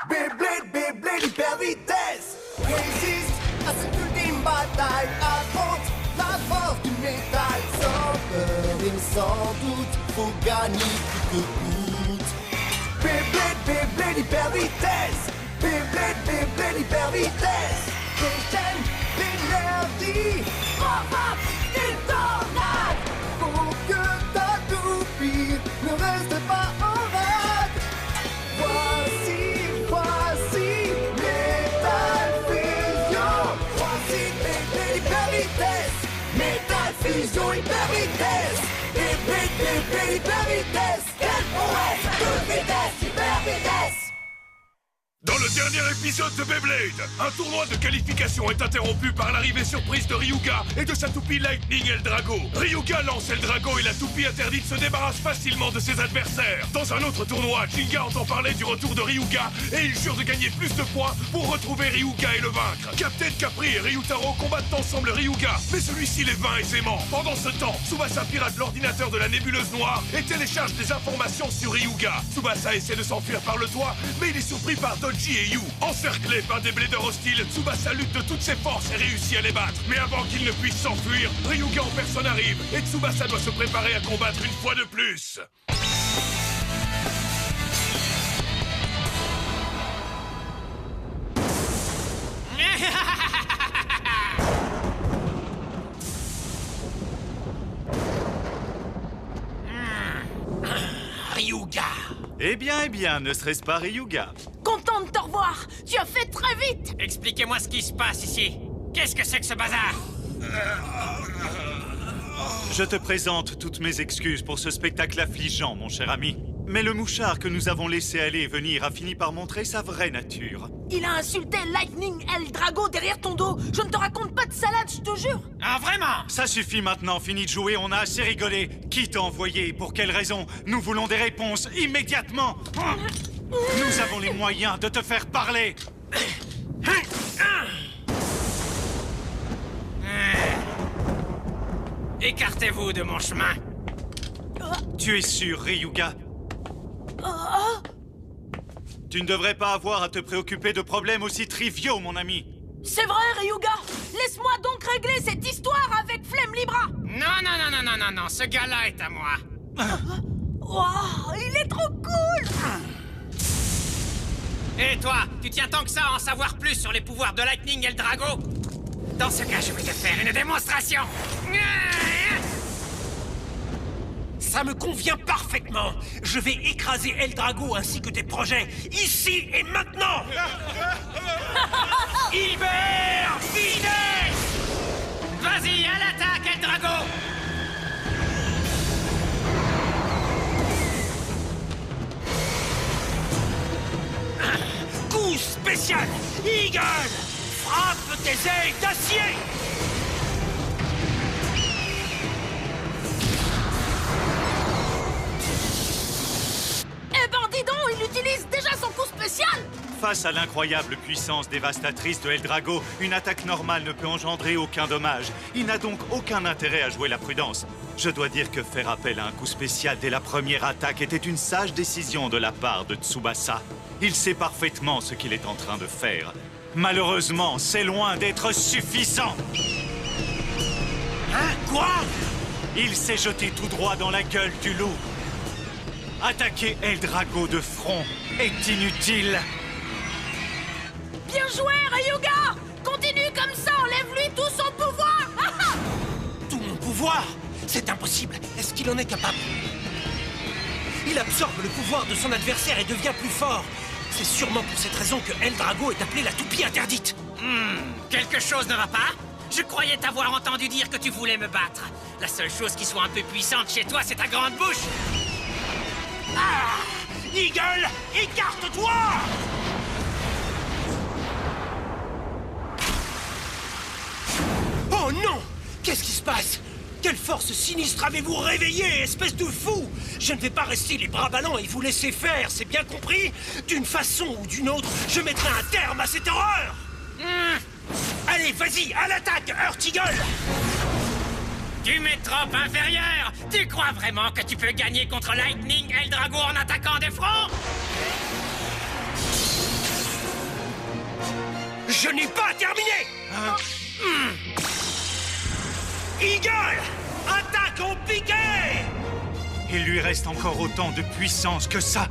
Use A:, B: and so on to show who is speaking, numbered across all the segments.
A: Beyblade, Beyblade hyper vitesse résiste à cette ultime bataille. Affronte la force du métal. Sans peur et sans doute, faut gagner coûte que coûte. Beyblade, Beyblade hyper vitesse. Beyblade, Beyblade hyper vitesse. Déchaîne l'énergie. Frappe une tornade. Faut que ta toupie ne reste pas en rade. Voici Metal Fusion. Voici Beyblade hyper vitesse. Metal Fusion hyper vitesse. Beyblade hyper vitesse. Quelle prouesse, toute vitesse, hyper vitesse.
B: Dans le dernier épisode de Beyblade, un tournoi de qualification est interrompu par l'arrivée surprise de Ryuga et de sa toupie Lightning Eldrago. Ryuga lance Eldrago et la toupie interdite se débarrasse facilement de ses adversaires. Dans un autre tournoi, Jinga entend parler du retour de Ryuga et il jure de gagner plus de points pour retrouver Ryuga et le vaincre. Captain Capri et Ryutaro combattent ensemble Ryuga, mais celui-ci les vainc aisément. Pendant ce temps, Tsubasa pirate l'ordinateur de la nébuleuse noire et télécharge des informations sur Ryuga. Tsubasa essaie de s'enfuir par le toit, mais il est surpris par Dodgy et Yu. Encerclé par des bladeurs hostiles, Tsubasa lutte de toutes ses forces et réussit à les battre. Mais avant qu'il ne puisse s'enfuir, Ryuga en personne arrive et Tsubasa doit se préparer à combattre une fois de plus.
C: Ryuga.
D: Eh bien, ne serait-ce pas Ryuga?
E: Content de te revoir. Tu as fait très vite.
C: Expliquez-moi ce qui se passe ici. Qu'est-ce que c'est que ce bazar?
D: Je te présente toutes mes excuses pour ce spectacle affligeant, mon cher ami. Mais le mouchard que nous avons laissé aller et venir a fini par montrer sa vraie nature.
E: Il a insulté Lightning Eldrago derrière ton dos. Je ne te raconte pas de salade, je te jure.
C: Ah, vraiment?
D: Ça suffit maintenant, fini de jouer, on a assez rigolé. Qui t'a envoyé et pour quelle raison? Nous voulons des réponses, immédiatement. Nous avons les moyens de te faire parler.
C: Écartez-vous de mon chemin.
D: Tu es sûr, Ryuga? Tu ne devrais pas avoir à te préoccuper de problèmes aussi triviaux, mon ami.
E: C'est vrai, Ryuga. Laisse-moi donc régler cette histoire avec Flemme Libra.
C: Non, ce gars-là est à moi.
E: Wow, il est trop cool.
C: Et toi, tu tiens tant que ça à en savoir plus sur les pouvoirs de Lightning Eldrago? Dans ce cas, je vais te faire une démonstration.
F: Ça me convient parfaitement. Je vais écraser Eldrago ainsi que tes projets, ici et maintenant. Hyper vitesse!
C: Vas-y, à l'attaque, Eldrago!
F: Coup spécial! Eagle! Frappe tes ailes d'acier!
E: Eh ben dis donc, il utilise déjà son coup spécial.
D: Face à l'incroyable puissance dévastatrice de Eldrago, une attaque normale ne peut engendrer aucun dommage. Il n'a donc aucun intérêt à jouer la prudence. Je dois dire que faire appel à un coup spécial dès la première attaque était une sage décision de la part de Tsubasa. Il sait parfaitement ce qu'il est en train de faire. Malheureusement, c'est loin d'être suffisant.
F: Hein? Quoi?
D: Il s'est jeté tout droit dans la gueule du loup. Attaquer Eldrago de front est inutile.
E: Bien joué, Ryuga. Continue comme ça, enlève-lui tout son pouvoir.
F: Tout mon pouvoir? C'est impossible. Est-ce qu'il en est capable? Il absorbe le pouvoir de son adversaire et devient plus fort. C'est sûrement pour cette raison que Eldrago est appelée la toupie interdite.
C: Quelque chose ne va pas? Je croyais t'avoir entendu dire que tu voulais me battre. La seule chose qui soit un peu puissante chez toi, c'est ta grande bouche.
F: Ah! Eagle, écarte-toi! Oh non! Qu'est-ce qui se passe? Quelle force sinistre avez-vous réveillé, espèce de fou? Je ne vais pas rester les bras ballants et vous laisser faire, c'est bien compris? D'une façon ou d'une autre, je mettrai un terme à cette horreur! Allez, vas-y, à l'attaque, Earth Eagle!
C: Tu m'es trop inférieur! Tu crois vraiment que tu peux gagner contre Lightning Eldrago en attaquant de front?
F: Je n'ai pas terminé. Eagle, attaque en piqué.
D: Il lui reste encore autant de puissance que ça.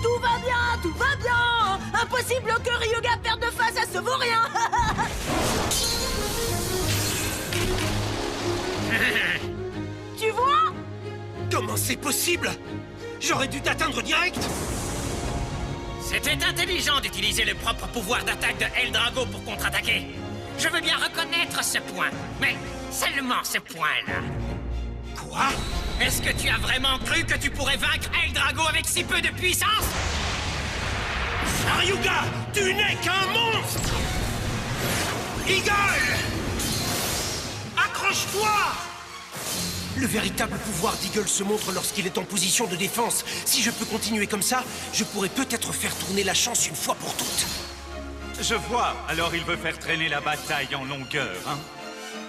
E: Tout va bien, tout va bien. Impossible que Ryuga perde de face à ce vaurien. Tu vois?
F: Comment c'est possible? J'aurais dû t'atteindre direct.
C: C'était intelligent d'utiliser le propre pouvoir d'attaque de Eldrago pour contre-attaquer. Je veux bien reconnaître ce point, mais seulement ce point-là.
F: Quoi?
C: Est-ce que tu as vraiment cru que tu pourrais vaincre Eldrago avec si peu de puissance?
F: Ryuga, tu n'es qu'un monstre. Eagle, accroche-toi. Le véritable pouvoir d'Eagle se montre lorsqu'il est en position de défense. Si je peux continuer comme ça, je pourrais peut-être faire tourner la chance une fois pour toutes.
D: Je vois. Alors il veut faire traîner la bataille en longueur, hein?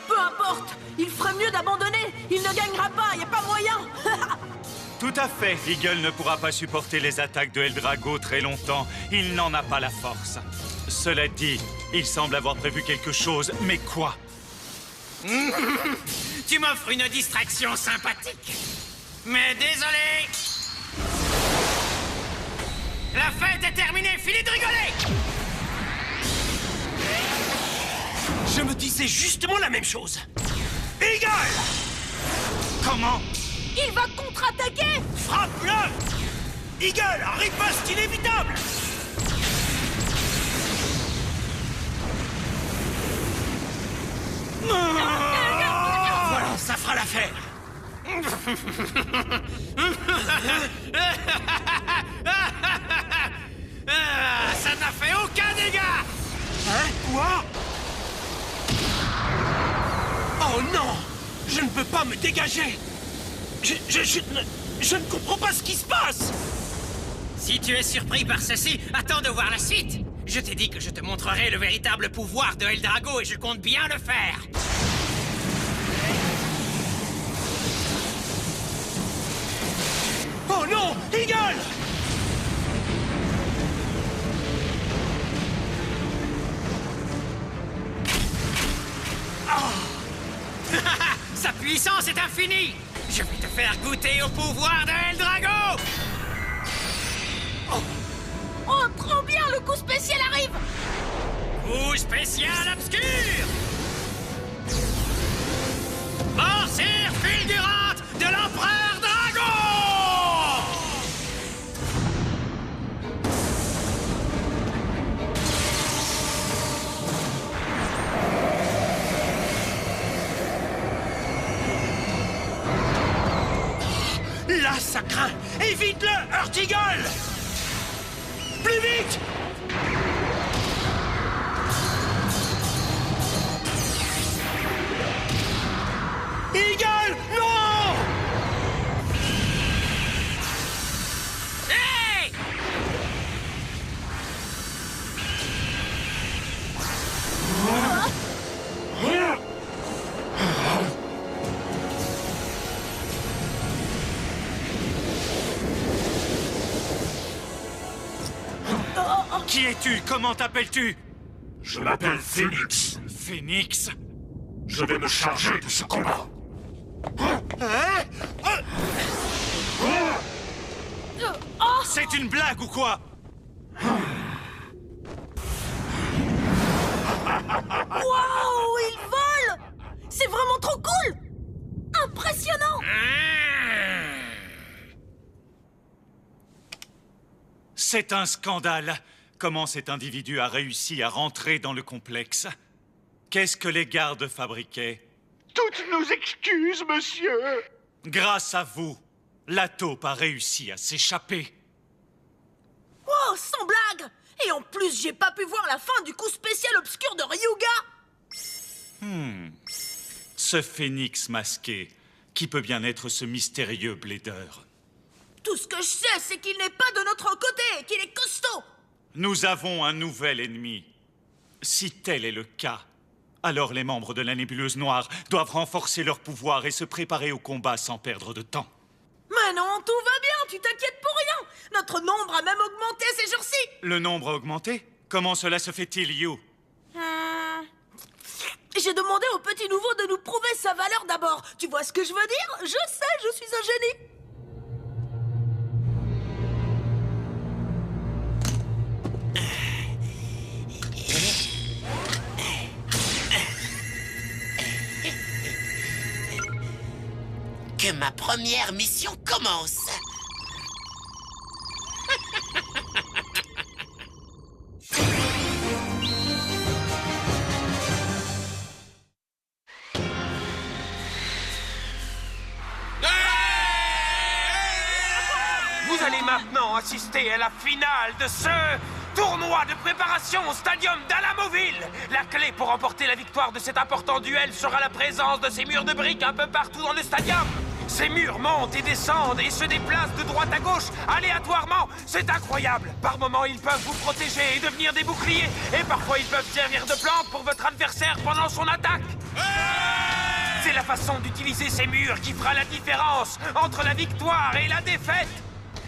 E: Peu importe, il ferait mieux d'abandonner. Il ne gagnera pas, y a pas moyen.
D: Tout à fait. Eagle ne pourra pas supporter les attaques de Eldrago très longtemps. Il n'en a pas la force. Cela dit, il semble avoir prévu quelque chose, mais quoi?
C: Tu m'offres une distraction sympathique. Mais désolé. La fête est terminée, finis de rigoler.
F: Je me disais justement la même chose. Eagle!
D: Comment?
E: Il va contre-attaquer.
F: Frappe-le! Eagle, riposte inévitable! Voilà, ça fera l'affaire.
C: Ça n'a fait aucun dégât.
F: Hein? Quoi? Oh non! Je ne peux pas me dégager! Je ne comprends pas ce qui se passe!
C: Si tu es surpris par ceci, attends de voir la suite. Je t'ai dit que je te montrerai le véritable pouvoir de Eldrago et je compte bien le faire.
F: Oh non! Eagle!
C: Sa puissance est infinie. Je vais te faire goûter au pouvoir de Eldrago.
E: Oh, trop bien, le coup spécial arrive.
C: Coup spécial obscur. Morsure fulgurante de l'Empereur Drago.
F: Là, ça craint! Évite-le, Earth Eagle! Plus vite! Eagle, non!
C: Hey!
D: Qui es-tu? Comment t'appelles-tu?
B: Je m'appelle Phoenix.
D: Phoenix?
B: Je vais me charger de ce combat.
D: C'est une blague ou quoi?
E: Waouh, il vole. C'est vraiment trop cool. Impressionnant.
D: C'est un scandale. Comment cet individu a réussi à rentrer dans le complexe? Qu'est-ce que les gardes fabriquaient?
B: Toutes nos excuses, monsieur.
D: Grâce à vous, la taupe a réussi à s'échapper.
E: Oh, sans blague. Et en plus, j'ai pas pu voir la fin du coup spécial obscur de Ryuga.
D: Ce phénix masqué, qui peut bien être ce mystérieux Blader?
E: Tout ce que je sais, c'est qu'il n'est pas de notre côté, qu'il est costaud.
D: Nous avons un nouvel ennemi. Si tel est le cas, alors les membres de la nébuleuse noire doivent renforcer leur pouvoir et se préparer au combat sans perdre de temps.
E: Mais non, tout va bien, tu t'inquiètes pour rien. Notre nombre a même augmenté ces jours-ci.
D: Le nombre a augmenté? Comment cela se fait-il, Yu?
E: J'ai demandé au petit nouveau de nous prouver sa valeur d'abord. Tu vois ce que je veux dire? Je sais, je suis un génie.
G: Que ma première mission commence.
F: Vous allez maintenant assister à la finale de ce tournoi de préparation au stadium d'Alamoville. La clé pour remporter la victoire de cet important duel sera la présence de ces murs de briques un peu partout dans le stadium. Ces murs montent et descendent et se déplacent de droite à gauche, aléatoirement. C'est incroyable. Par moments, ils peuvent vous protéger et devenir des boucliers. Et parfois, ils peuvent servir de planque pour votre adversaire pendant son attaque. C'est la façon d'utiliser ces murs qui fera la différence entre la victoire et la défaite.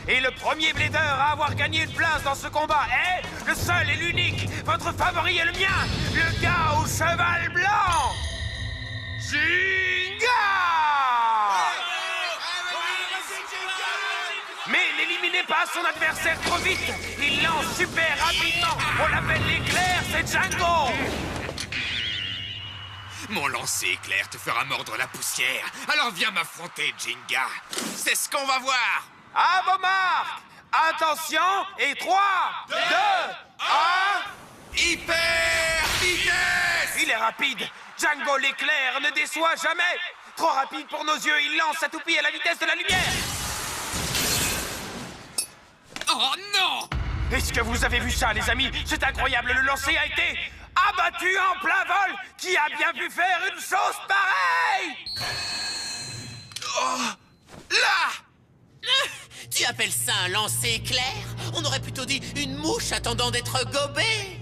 F: Et le premier blader à avoir gagné une place dans ce combat est le seul et l'unique. Votre favori est le mien, le gars au cheval blanc. Jinga! Mais n'éliminez pas son adversaire trop vite. Il lance super rapidement. On l'appelle l'éclair, c'est Django.
B: Mon lancer éclair te fera mordre la poussière. Alors viens m'affronter, Jinga. C'est ce qu'on va voir.
F: À vos marques! Attention, et 3, 2, 1...
B: Hyper vitesse!
F: Il est rapide. Django l'éclair ne déçoit jamais. Trop rapide pour nos yeux, il lance sa toupie à la vitesse de la lumière.
B: Oh non!
F: Est-ce que vous avez vu ça, les amis? C'est incroyable, le lancer a été abattu en plein vol. Qui a bien pu faire une chose pareille?
B: Oh! Là!
G: Tu appelles ça un lancer éclair? On aurait plutôt dit une mouche attendant d'être gobée.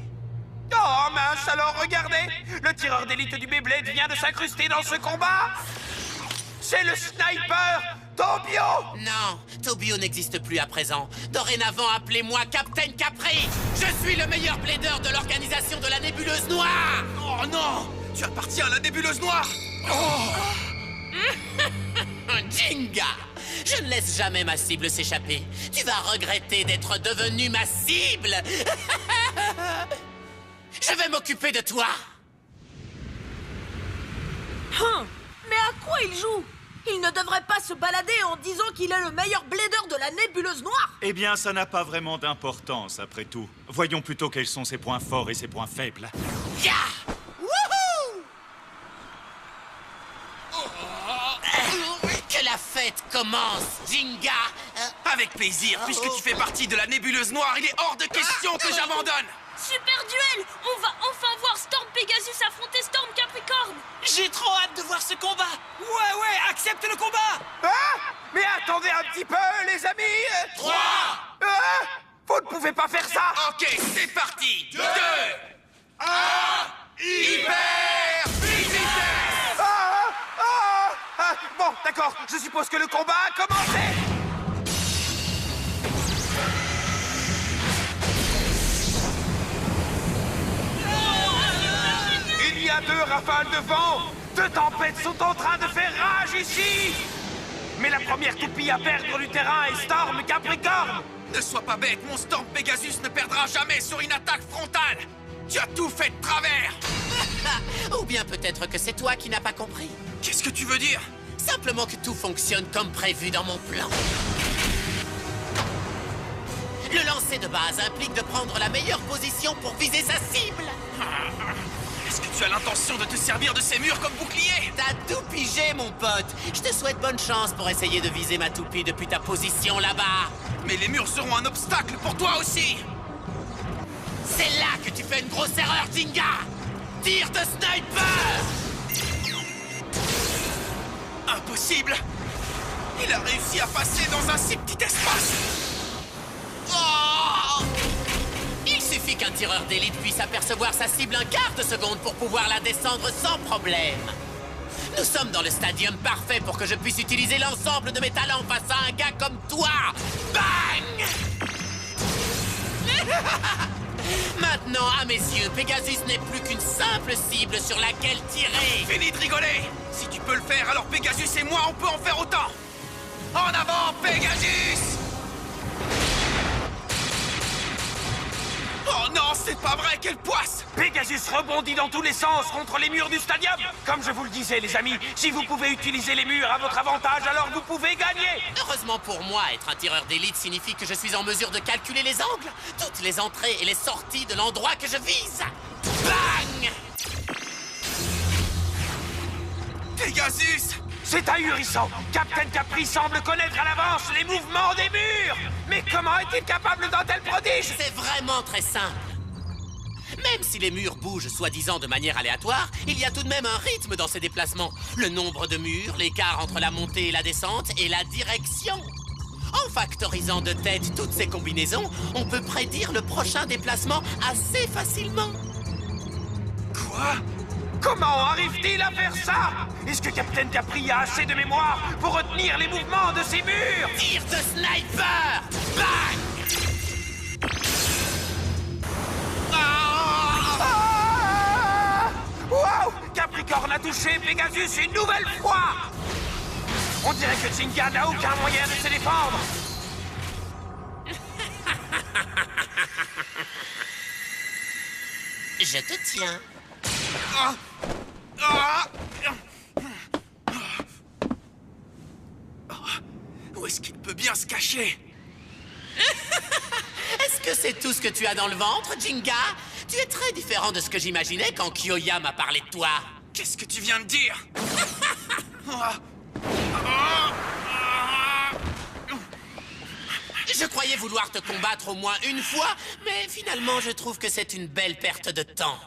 F: Oh mince, alors regardez! Le tireur d'élite du Beyblade vient de s'incruster dans ce combat. C'est le sniper Tobio!
G: Non, Tobio n'existe plus à présent. Dorénavant, appelez-moi Captain Capri. Je suis le meilleur blader de l'organisation de la Nébuleuse Noire.
B: Oh non! Tu appartiens à la nébuleuse noire!
G: Jinga! Je ne laisse jamais ma cible s'échapper. Tu vas regretter d'être devenu ma cible. Je vais m'occuper de toi.
E: Mais à quoi il joue? Il ne devrait pas se balader en disant qu'il est le meilleur blader de la nébuleuse noire.
D: Eh bien, ça n'a pas vraiment d'importance, après tout. Voyons plutôt quels sont ses points forts et ses points faibles.
G: Ya! Wouhou! Que la fête commence, Jinga!
B: Avec plaisir, puisque tu fais partie de la nébuleuse noire, il est hors de question que j'abandonne!
H: Super duel! On va enfin voir Storm Pegasus affronter Storm Capricorne!
F: J'ai trop hâte de voir ce combat! Ouais, accepte le combat! Mais attendez un petit peu, les amis!
B: 3!
F: Vous ne pouvez pas faire ça!
B: Ok, c'est parti! 2! 1! Hyper vitesse!
F: Bon, d'accord, je suppose que le combat a commencé! Il y a 2 rafales de vent! 2 tempêtes sont en train de faire rage ici! Mais la première toupie à perdre du terrain est Storm Capricorne!
B: Ne sois pas bête, mon Storm Pegasus ne perdra jamais sur une attaque frontale! Tu as tout fait de travers!
G: Ou bien peut-être que c'est toi qui n'as pas compris.
B: Qu'est-ce que tu veux dire?
G: Simplement que tout fonctionne comme prévu dans mon plan. Le lancer de base implique de prendre la meilleure position pour viser sa cible.
B: Est-ce que tu as l'intention de te servir de ces murs comme bouclier?
G: T'as tout pigé, mon pote. Je te souhaite bonne chance pour essayer de viser ma toupie depuis ta position là-bas.
B: Mais les murs seront un obstacle pour toi aussi!
G: C'est là que tu fais une grosse erreur, Jinga! Tire de sniper!
B: Impossible! Il a réussi à passer dans un si petit espace!
G: Oh! Il suffit qu'un tireur d'élite puisse apercevoir sa cible un quart de seconde pour pouvoir la descendre sans problème. Nous sommes dans le stadium parfait pour que je puisse utiliser l'ensemble de mes talents face à un gars comme toi. Bang! Maintenant, à mes yeux, Pegasus n'est plus qu'une simple cible sur laquelle tirer.
B: Fini de rigoler! Si tu peux le faire, alors Pegasus et moi, on peut en faire autant! En avant, Pegasus! Oh non, c'est pas vrai, quelle poisse!
F: Pegasus rebondit dans tous les sens contre les murs du stadium. Comme je vous le disais, les amis, si vous pouvez utiliser les murs à votre avantage, alors vous pouvez gagner.
G: Heureusement pour moi, être un tireur d'élite signifie que je suis en mesure de calculer les angles, toutes les entrées et les sorties de l'endroit que je vise. Bang!
B: Pegasus!
F: C'est ahurissant. Captain Capri semble connaître à l'avance les mouvements des murs. Mais comment est-il capable d'un tel prodige?
G: C'est vraiment très simple. Même si les murs bougent soi-disant de manière aléatoire, il y a tout de même un rythme dans ces déplacements. Le nombre de murs, l'écart entre la montée et la descente, et la direction. En factorisant de tête toutes ces combinaisons, on peut prédire le prochain déplacement assez facilement.
F: Quoi? Comment arrive-t-il à faire ça? Est-ce que Captain Capri a assez de mémoire pour retenir les mouvements de ces murs?
G: Tir de sniper! Bang!
F: Wow! Capricorne a touché Pegasus une nouvelle fois! On dirait que Jinga n'a aucun moyen de se défendre!
G: Je te tiens.
B: Où est-ce qu'il peut bien se cacher?
G: Est-ce que c'est tout ce que tu as dans le ventre, Jinga? Tu es très différent de ce que j'imaginais quand Kyoya m'a parlé de toi.
B: Qu'est-ce que tu viens de dire?
G: Je croyais vouloir te combattre au moins une fois, mais finalement je trouve que c'est une belle perte de temps.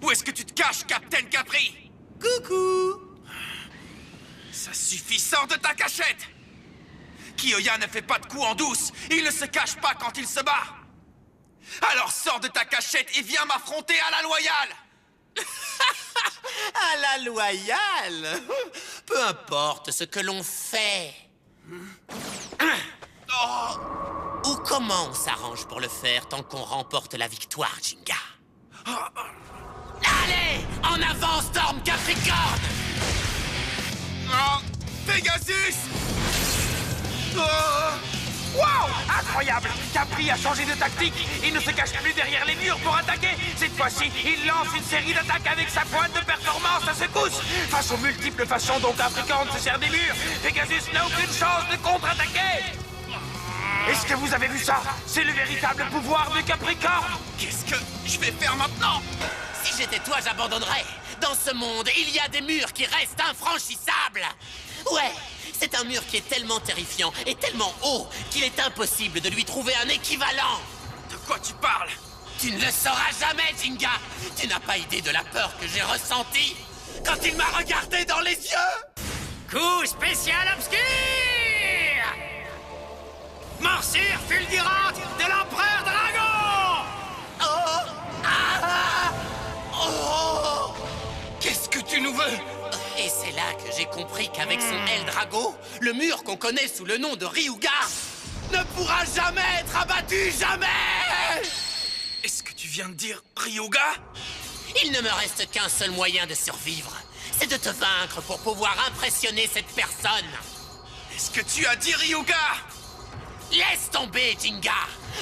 B: Où est-ce que tu te caches, Captain Capri?
G: Coucou!
B: Ça suffit, sors de ta cachette! Kyoya ne fait pas de coups en douce, il ne se cache pas quand il se bat! Alors sors de ta cachette et viens m'affronter à la loyale!
G: À la loyale! Peu importe ce que l'on fait. Ou comment on s'arrange pour le faire tant qu'on remporte la victoire, Jinga. Allez! En avant, Storm Capricorne!
B: Oh, Pegasus!
F: Wow! Incroyable! Capri a changé de tactique. Il ne se cache plus derrière les murs pour attaquer. Cette fois-ci, il lance une série d'attaques avec sa pointe de performance à secousse. Face aux multiples façons dont Capricorne se sert des murs, Pegasus n'a aucune chance de contre-attaquer. Est-ce que vous avez vu ça? C'est le véritable pouvoir de Capricorne.
B: Qu'est-ce que je vais faire maintenant?
G: Si j'étais toi, j'abandonnerais. Dans ce monde, il y a des murs qui restent infranchissables. Ouais, c'est un mur qui est tellement terrifiant et tellement haut qu'il est impossible de lui trouver un équivalent.
B: De quoi tu parles?
G: Tu ne le sauras jamais, Jinga. Tu n'as pas idée de la peur que j'ai ressentie quand il m'a regardé dans les yeux.
C: Coup spécial obscur! Morsure fulgurante de l'Empereur Dragon!
G: Oh! Ah! Oh!
B: Qu'est-ce que tu nous veux?
G: Et c'est là que j'ai compris qu'avec son Eldrago, le mur qu'on connaît sous le nom de Ryuga ne pourra jamais être abattu, jamais!
B: Est-ce que tu viens de dire Ryuga?
G: Il ne me reste qu'un seul moyen de survivre. C'est de te vaincre pour pouvoir impressionner cette personne.
B: Est-ce que tu as dit Ryuga?
G: Laisse tomber, Jinga.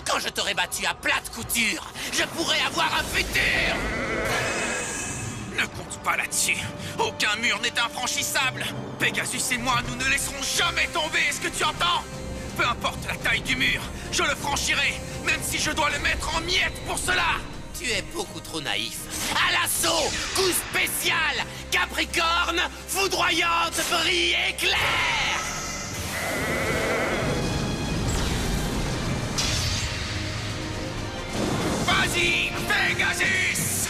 G: Quand je t'aurai battu à plate couture, je pourrai avoir un futur.
B: Ne compte pas là-dessus. Aucun mur n'est infranchissable. Pegasus et moi, nous ne laisserons jamais tomber, est-ce que tu entends? Peu importe la taille du mur, je le franchirai, même si je dois le mettre en miettes pour cela.
G: Tu es beaucoup trop naïf. À l'assaut, coup spécial, Capricorne, foudroyante, brille, éclair.
B: Vas-y, Pegasus!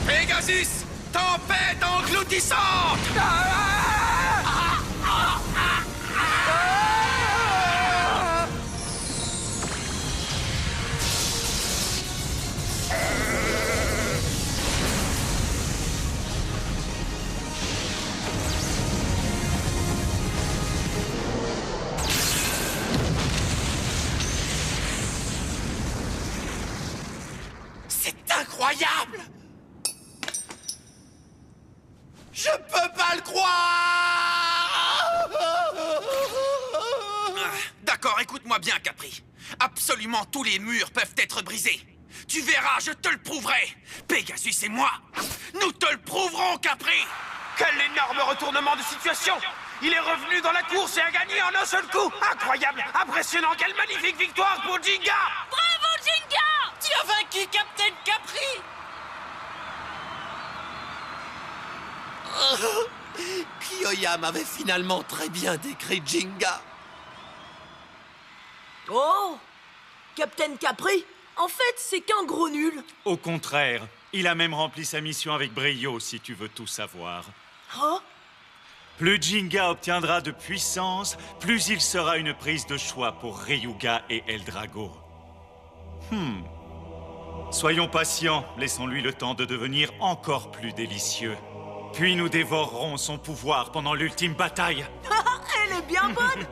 B: Pegasus, tempête engloutissante!
G: Je peux pas le croire!
I: D'accord, écoute-moi bien, Capri. Absolument tous les murs peuvent être brisés. Tu verras, je te le prouverai. Pegasus et moi, nous te le prouverons, Capri.
F: Quel énorme retournement de situation! Il est revenu dans la course et a gagné en un seul coup! Incroyable! Impressionnant! Quelle magnifique victoire pour Ginga!
H: Bravo, Ginga!
G: Tu as vaincu Captain Capri! Kyoya avait finalement très bien décrit Ginga.
E: Oh! Captain Capri, en fait, c'est qu'un gros nul.
D: Au contraire, il a même rempli sa mission avec brio, si tu veux tout savoir.
E: Oh?
D: Plus Ginga obtiendra de puissance, plus il sera une prise de choix pour Ryuga et Eldrago. Soyons patients, laissons-lui le temps de devenir encore plus délicieux. Puis nous dévorerons son pouvoir pendant l'ultime bataille.
E: Elle est bien bonne.